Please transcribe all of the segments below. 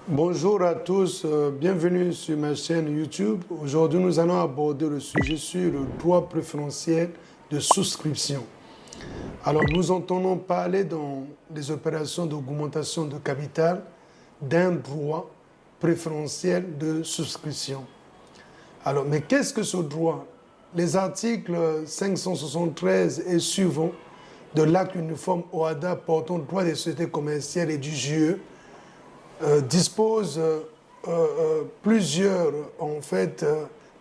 Bonjour à tous, bienvenue sur ma chaîne YouTube. Aujourd'hui, nous allons aborder le sujet sur le droit préférentiel de souscription. Alors, nous entendons parler dans les opérations d'augmentation de capital d'un droit préférentiel de souscription. Alors, mais qu'est-ce que ce droit? Les articles 573 et suivants de l'acte uniforme OHADA portant droit des sociétés commerciales et du JE dispose plusieurs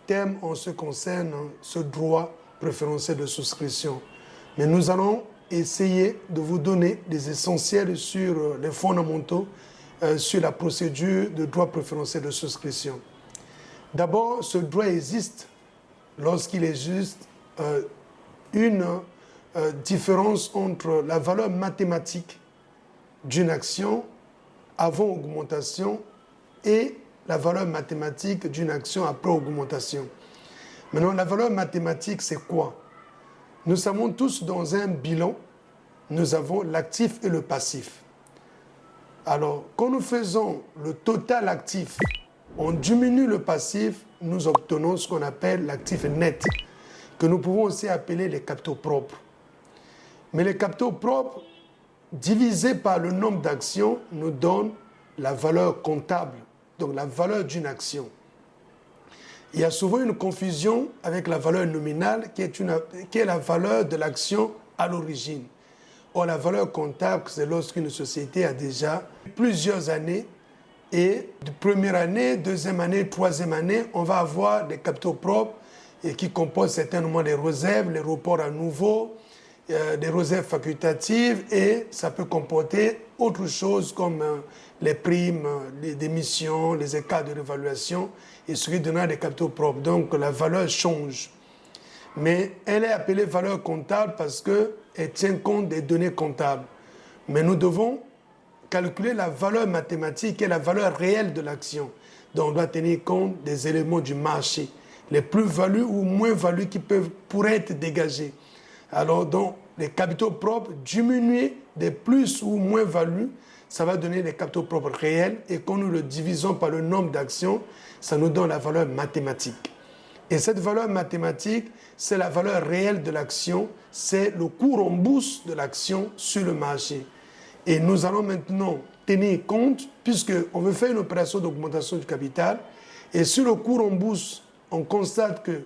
thèmes en ce qui concerne ce droit préférentiel de souscription. Mais nous allons essayer de vous donner des essentiels sur les fondamentaux sur la procédure de droit préférentiel de souscription. D'abord, ce droit existe lorsqu'il existe une différence entre la valeur mathématique d'une action avant augmentation et la valeur mathématique d'une action après augmentation. Maintenant, la valeur mathématique, c'est quoi? Nous savons tous dans un bilan, nous avons l'actif et le passif. Alors, quand nous faisons le total actif, on diminue le passif, nous obtenons ce qu'on appelle l'actif net, que nous pouvons aussi appeler les capitaux propres. Mais les capitaux propres, divisé par le nombre d'actions, nous donne la valeur comptable, donc la valeur d'une action. Il y a souvent une confusion avec la valeur nominale qui est la valeur de l'action à l'origine. Or, la valeur comptable, c'est lorsqu'une société a déjà plusieurs années et de première année, deuxième année, troisième année, on va avoir des capitaux propres et qui composent certainement des réserves, les reports à nouveau, des réserves facultatives et ça peut comporter autre chose comme les primes, les démissions, les écarts de réévaluation et ce qui donnera des capitaux propres. Donc la valeur change. Mais elle est appelée valeur comptable parce qu'elle tient compte des données comptables. Mais nous devons calculer la valeur mathématique et la valeur réelle de l'action. Donc on doit tenir compte des éléments du marché, les plus-values ou moins-values qui pourraient être dégagées. Alors, donc, les capitaux propres diminués des plus ou moins-values, ça va donner des capitaux propres réels. Et quand nous le divisons par le nombre d'actions, ça nous donne la valeur mathématique. Et cette valeur mathématique, c'est la valeur réelle de l'action, c'est le cours en bourse de l'action sur le marché. Et nous allons maintenant tenir compte, puisqu'on veut faire une opération d'augmentation du capital, et sur le cours en bourse, on constate que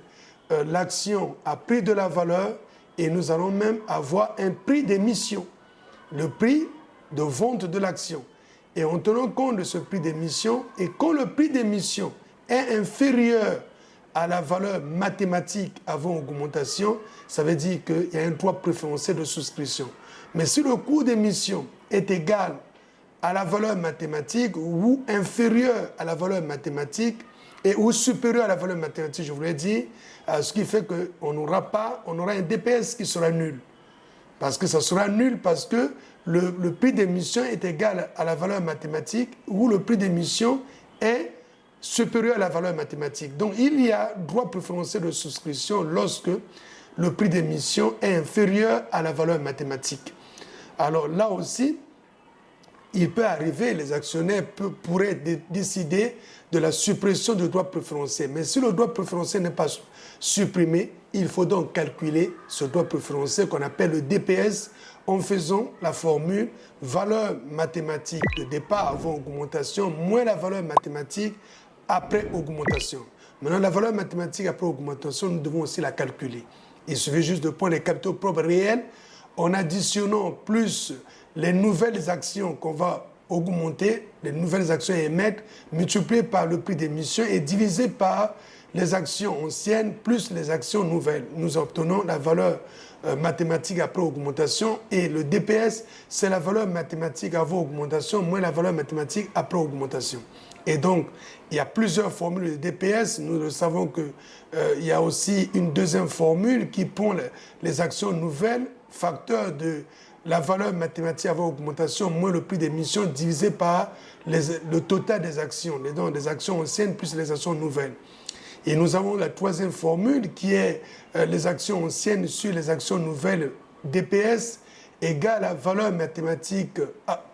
l'action a pris de la valeur, et nous allons même avoir un prix d'émission, le prix de vente de l'action. Et en tenant compte de ce prix d'émission, et quand le prix d'émission est inférieur à la valeur mathématique avant augmentation, ça veut dire qu'il y a un droit préférentiel de souscription. Mais si le coût d'émission est égal à la valeur mathématique ou inférieur à la valeur mathématique, et ou supérieur à la valeur mathématique, je voulais dire, ce qui fait qu'on aura un DPS qui sera nul. Parce que ça sera nul parce que le prix d'émission est égal à la valeur mathématique ou le prix d'émission est supérieur à la valeur mathématique. Donc il y a droit préférentiel de souscription lorsque le prix d'émission est inférieur à la valeur mathématique. Alors là aussi, il peut arriver, les actionnaires pourraient décider de la suppression du droit préférentiel. Mais si le droit préférentiel n'est pas supprimé, il faut donc calculer ce droit préférentiel qu'on appelle le DPS en faisant la formule valeur mathématique de départ avant augmentation moins la valeur mathématique après augmentation. Maintenant, la valeur mathématique après augmentation, nous devons aussi la calculer. Il suffit juste de prendre les capitaux propres réels en additionnant plus les nouvelles actions qu'on va augmenter, les nouvelles actions à émettre, multipliées par le prix d'émission et divisé par les actions anciennes plus les actions nouvelles. Nous obtenons la valeur mathématique après augmentation et le DPS, c'est la valeur mathématique avant augmentation moins la valeur mathématique après augmentation. Et donc, il y a plusieurs formules de DPS. Nous le savons qu'il y a aussi une deuxième formule qui prend les actions nouvelles, facteur de la valeur mathématique avant augmentation moins le prix d'émission divisé par le total des actions, les actions anciennes plus les actions nouvelles. Et nous avons la troisième formule qui est les actions anciennes sur les actions nouvelles DPS égale la valeur mathématique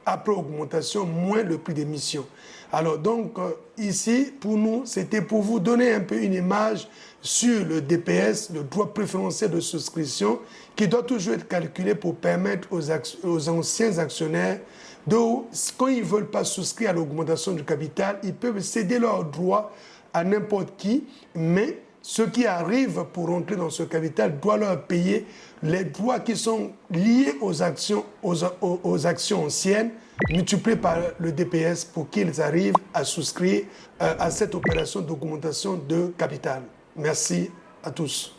après augmentation moins le prix d'émission. Alors donc ici, pour nous, c'était pour vous donner un peu une image sur le DPS, le droit préférentiel de souscription, qui doit toujours être calculé pour permettre aux anciens actionnaires de, quand ils ne veulent pas souscrire à l'augmentation du capital, ils peuvent céder leurs droits à n'importe qui, mais ceux qui arrivent pour entrer dans ce capital doivent leur payer les droits qui sont liés aux actions anciennes, multipliés par le DPS pour qu'ils arrivent à souscrire à cette opération d'augmentation de capital. Merci à tous.